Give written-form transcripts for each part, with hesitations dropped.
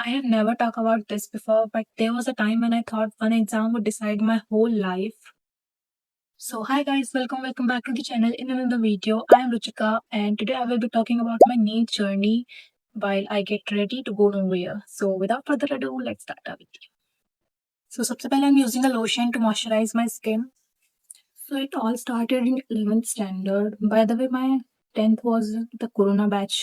I have never talked about this before, but there was a time when I thought one exam would decide my whole life. So, hi guys, welcome back to the channel in another video. I am Ruchika, and today I will be talking about my NEET journey while I get ready to go nowhere. So, without further ado, let's start our video. So, सबसे पहले I'm using a lotion to moisturize my skin. So, it all started in 11th standard. By the way, my 10th was the Corona batch.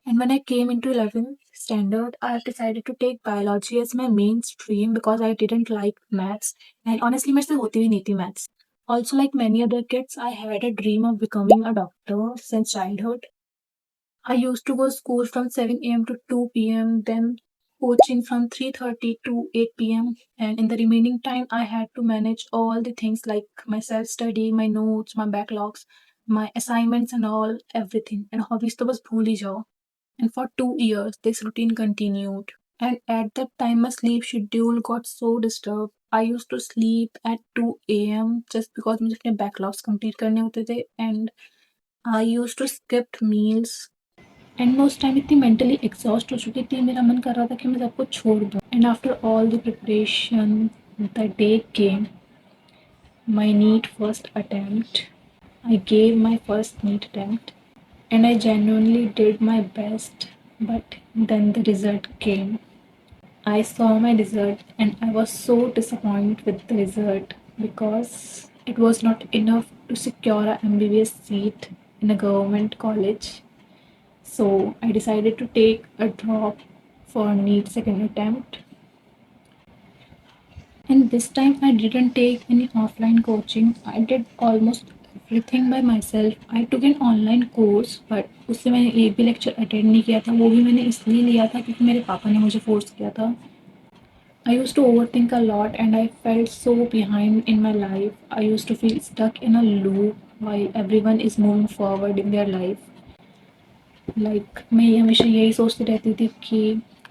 And when I came into 11th standard, I decided to take biology as my main stream because I didn't like maths. And honestly, मेरे से होती भी नहीं थी maths. Also, like many other kids, I had a dream of becoming a doctor since childhood. I used to go school from 7 a.m. to 2 p.m., then coaching from 3:30 to 8 p.m. And in the remaining time, I had to manage all the things like my self-study, my notes, my backlogs, my assignments and all, everything. And hobbies to was bhul hi jao. And for 2 years, this routine continued. And at that time, my sleep schedule got so disturbed. I used to sleep at 2 a.m. just because मुझे अपने backlogs complete करने होते थे. And I used to skip meals. And मैं उस time इतनी mentally exhaust हो चुकी थी, मेरा मन कर रहा था कि मैं सब कुछ छोड़ दूँ. And after all the preparation, the day came, my NEET first attempt. I gave my first NEET attempt and I genuinely did my best, but then the result came. I saw my result and I was so disappointed with the result because it was not enough to secure a MBBS seat in a government college. So I decided to take a drop for NEET second attempt. And this time I didn't take any offline coaching. I did almost everything by myself. I took an online course, but उससे मैंने एक भी lecture attend नहीं किया था. वो भी मैंने इसलिए लिया था क्योंकि मेरे पापा ने मुझे फोर्स किया था. I used to overthink a lot and I felt so behind in my life. I used to feel stuck in a loop while everyone is moving forward in their life. मैं हमेशा यही सोचती रहती थी कि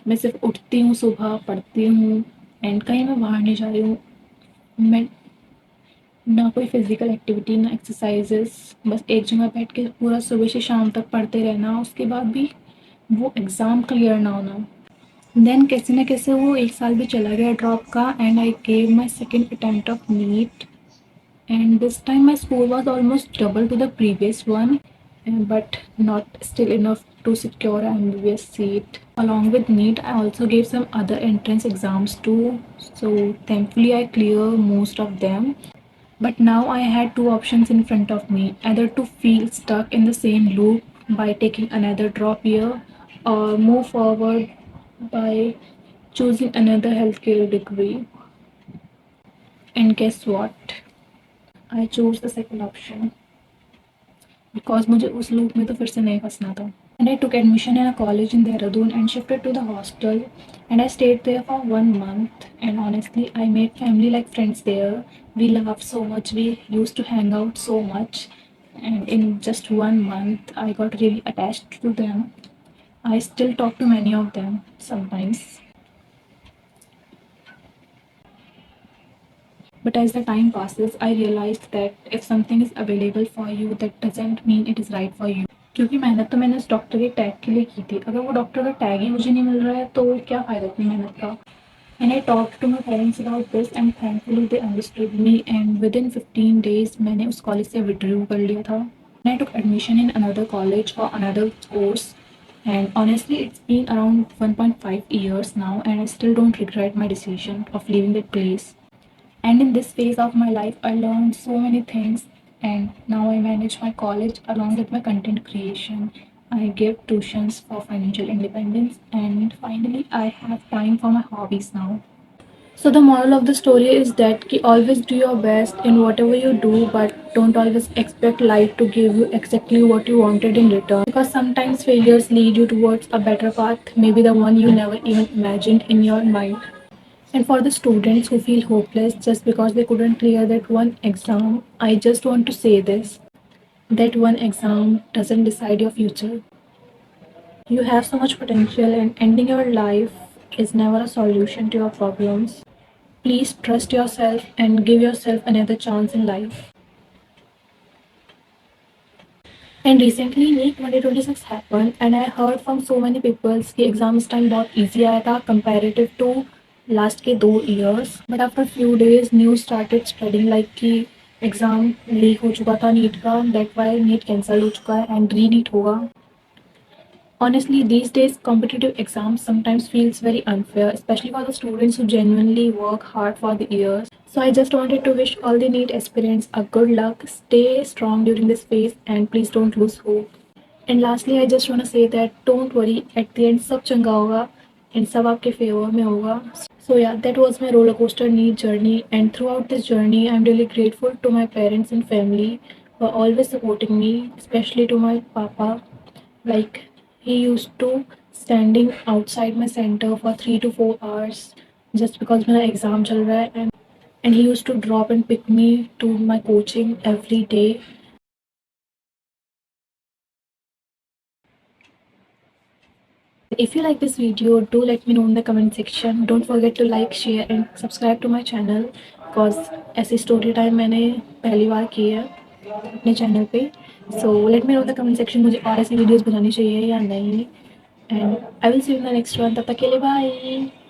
मैं सिर्फ उठती हूँ सुबह, पढ़ती हूँ एंड कहीं मैं बाहर नहीं जा रही हूँ. मैं ना कोई फिजिकल एक्टिविटी, ना एक्सरसाइजेस, बस एक जगह बैठ के पूरा सुबह से शाम तक पढ़ते रहना, उसके बाद भी वो एग्ज़ाम क्लियर ना होना. देन कैसे ना कैसे वो एक साल भी चला गया ड्रॉप का and I gave my second attempt of NEET. And this time my score was almost double to the previous one, but not still enough to secure an MBBS seat. Along with NEET, I also gave some other entrance exams too. So thankfully I cleared most of them. But now I had two options in front of me, either to feel stuck in the same loop by taking another drop year or move forward by choosing another healthcare degree. And guess what? I chose the second option because मुझे उस loop में तो फिर से नहीं फंसना था. And I took admission in a college in Dehradun and shifted to the hostel, and I stayed there for 1 month, and honestly I made family like friends there. We laughed so much, we used to hang out so much, and in just 1 month I got really attached to them. I still talk to many of them sometimes. But as the time passes, I realized that if something is available for you, that doesn't mean it is right for you. क्योंकि मेहनत तो मैंने उस doctor के tag के लिए की थी. अगर वो डॉक्टर का टैग ही मुझे नहीं मिल रहा है तो क्या फ़ायदा अपनी मेहनत का. And I talked to my parents about this and thankfully they understood me, and within 15 days मैंने उस कॉलेज से withdraw कर लिया था. And I took admission in another college for another course, and honestly it's been around 1.5 years now and I still don't regret my decision of leaving that place. And in this phase of my life, I learned so many things, and now I manage my college along with my content creation. I give tuitions for financial independence, and finally, I have time for my hobbies now. So the moral of the story is that ki always do your best in whatever you do, but don't always expect life to give you exactly what you wanted in return. Because sometimes failures lead you towards a better path, maybe the one you never even imagined in your mind. And for the students who feel hopeless just because they couldn't clear that one exam, I just want to say this: that one exam doesn't decide your future. You have so much potential, and ending your life is never a solution to your problems. Please trust yourself and give yourself another chance in life. And recently NEET 2026 happened and I heard from so many people कि exam इस time बहुत easy आया था comparative to last के 2 years. But after few days news started spreading like कि exam leak हो चुका था नीट का, that why नीट कैंसिल हो चुका है and री-नीट होगा. Honestly, these days competitive exams sometimes feels very unfair, especially for the students who genuinely work hard for the years. So I just wanted to wish all the NEET aspirants a good luck, stay strong during this phase, and please don't lose hope. And lastly, I just want to say that don't worry, at the end सब चंगा होगा and सब आपके favor में होगा. So yeah, that was my roller coaster NEET journey, and throughout this journey, I'm really grateful to my parents and family for always supporting me, especially to my papa. Like he used to standing outside my center for 3 to 4 hours just because मेरा exam चल रहा है, and he used to drop and pick me to my coaching every day. If you like this video, do let me know in the comment section. Don't forget to like, share and subscribe to my channel because ऐसी story time मैंने पहली बार की है अपने channel पे. So let me know in the comment section मुझे और ऐसी videos बनानी चाहिए या नहीं. And I will see you in the next one. तब तक के लिए bye.